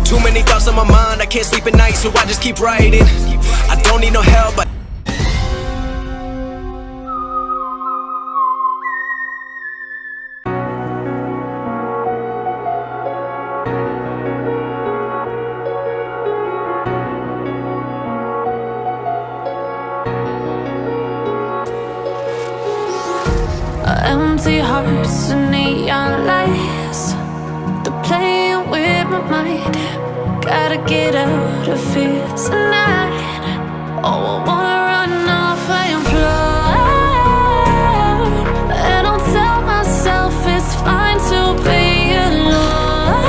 Too many thoughts on my mind, I can't sleep at night, so I just keep writing. I don't need no help, but empty hearts and neon lights, they're playing with my mind. Gotta get out of here tonight. Oh, I wanna run off and fly, and I'll tell myself it's fine to be alone,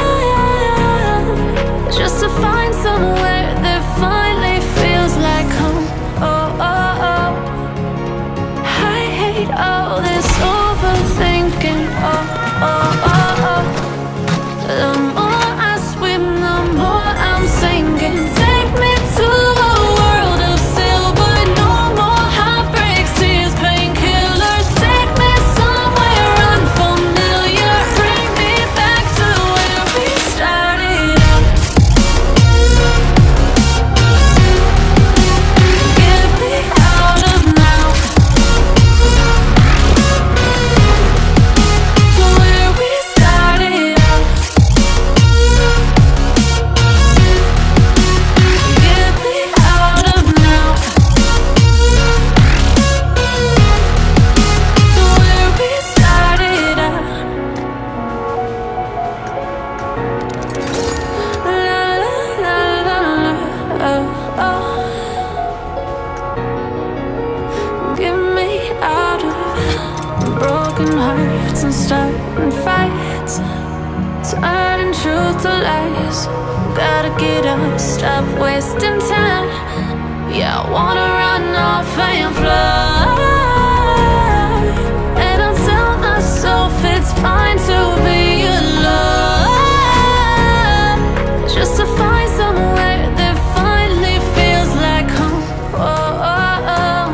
just to find somewhere that finally feels like home. Oh, oh, oh. I hate all this overthinking. Oh, oh, oh, oh. The more I swim, the more I'm sinking. Take me to a world of silver. No more heartbreaks, tears, painkillers. Take me somewhere unfamiliar. Bring me back to where we started out. Get me out of now, to where we started out. Get me out of now, to where we started out. La la la la la, oh, oh. Get me out of broken hearts and starting fights, turning truth to lies. Gotta get up, stop wasting time. Yeah, I wanna run off and fly, and I'll tell myself it's fine to be alone, just to find somewhere that finally feels like home. Oh, oh, oh.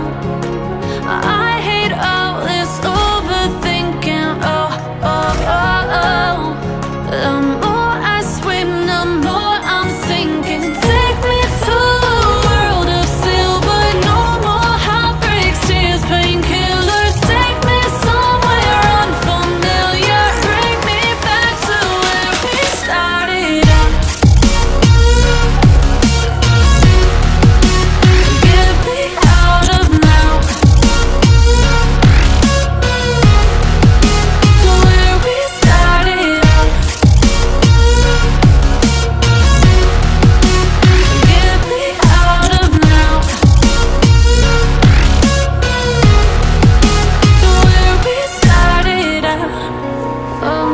I hate all this overthinking. Oh, oh, oh, oh. The more I swim, the more I'm sinking. Take me to a world of silver. No more heartbreaks, tears, painkillers. Take me somewhere unfamiliar. Bring me back to where we started out. Get me out of now, to where we started out. Get me out of now, to where we started out. Oh,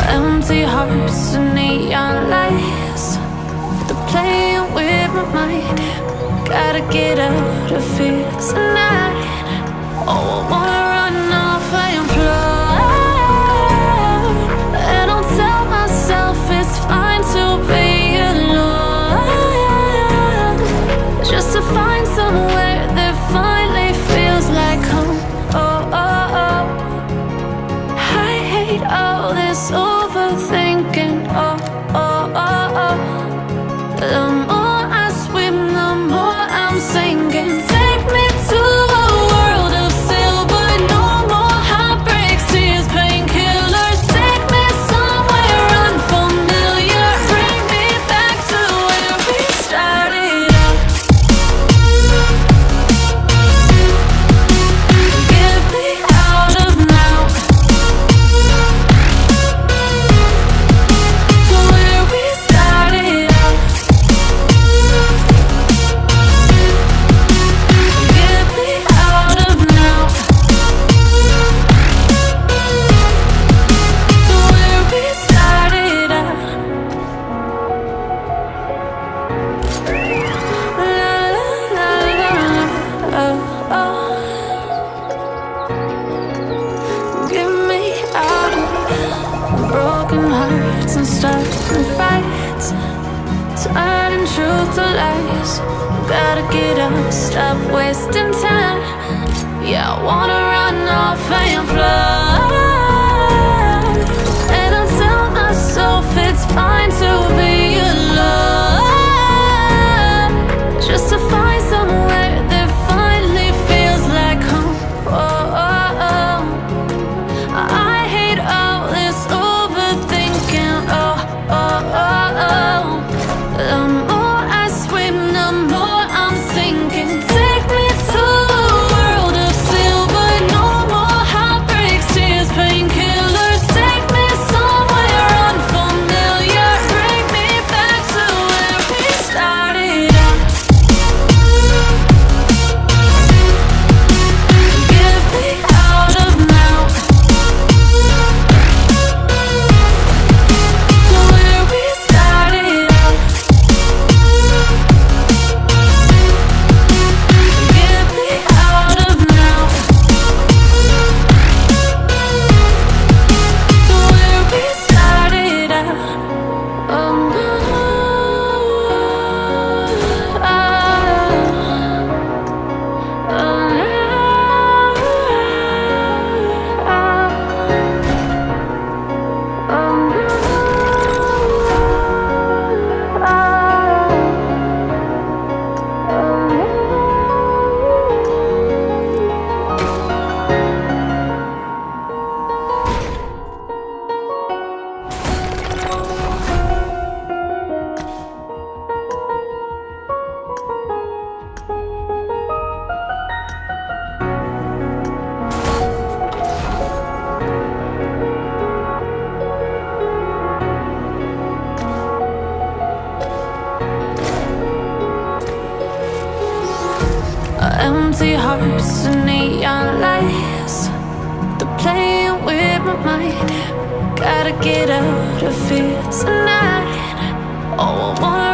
empty hearts and neon lights, they're playing with my mind. Gotta get out of here tonight. Oh, I wanna run off and fly, and I'll tell myself it's fine to be alone, just to find somewhere that finally feels like home. Oh, oh, oh. I hate all this overthinking. Oh, oh, oh, oh. The more I swim, the more I'm sinking. Take me to a world of silver. Gotta get up, stop wasting time. Yeah, I wanna run off and fly. And I tell myself it's fine to be alone, just to find somewhere that finally feels like home. Oh, oh, oh. I hate all this overthinking. Oh, oh, oh, oh. The more I swim, the more I'm sinking. Take me to a world of silver. No more heartbreaks, tears, painkillers. Take me somewhere unfamiliar. Bring me back to where we started out. Get me out of now, to where we started out. Get me out of now, to where we started out. Oh no, empty hearts and neon lights, they're playing with my mind. Gotta get out of here tonight. Oh, I wanna